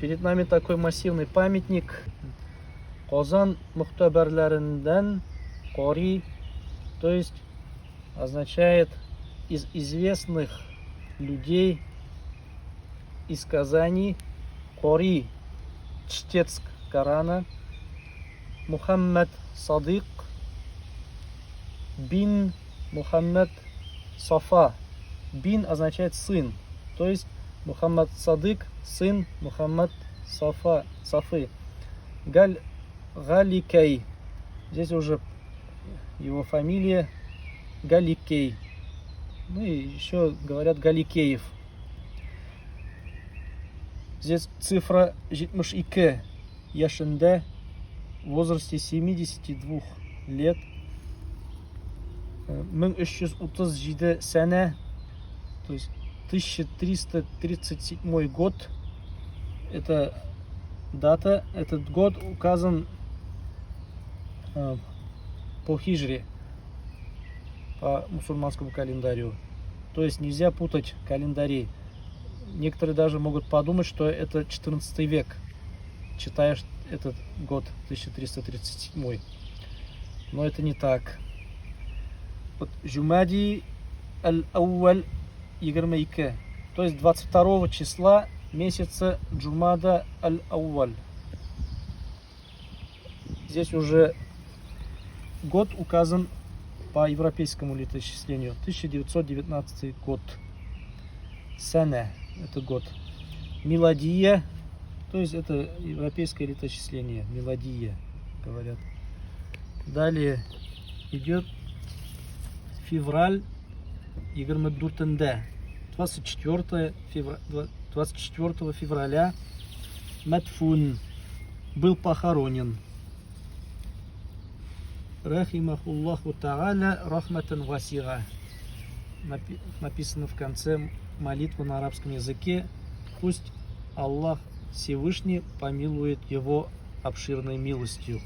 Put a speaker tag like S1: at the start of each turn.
S1: Перед нами такой массивный памятник. Казан мухтабарлариндан Кори, то есть означает из известных людей из Казани. Кори, чтец Корана. Мухаммад Садык бин Мухаммад Сафа. Бин означает сын, то есть Мухаммад Садык, сын Мухаммад Сафы. Галикей. Здесь уже его фамилия Галикей. Ну и еще говорят Галикеев. Здесь цифра 72 яшында, в возрасте 72 лет. 1337 сәне, то есть 1337 год. Это дата, этот год указан по хижре, по мусульманскому календарю. То есть нельзя путать календари. Некоторые даже могут подумать, что это 14 век, читаешь этот год 1337. Но это не так. Вот Жумади аль-Ауаль 22, то есть 22 числа месяца Джумада аль-Ауаль. Здесь уже год указан по европейскому летоисчислению. 1919 год. Сана — это год. Миладия, то есть это европейское летоисчисление. Миладия, говорят. Далее идет февраль 24 февраля Матфун был похоронен. Рахимахуллаху та'аля рахматан васига. Написано в конце молитвы на арабском языке. Пусть Аллах Всевышний помилует его обширной милостью.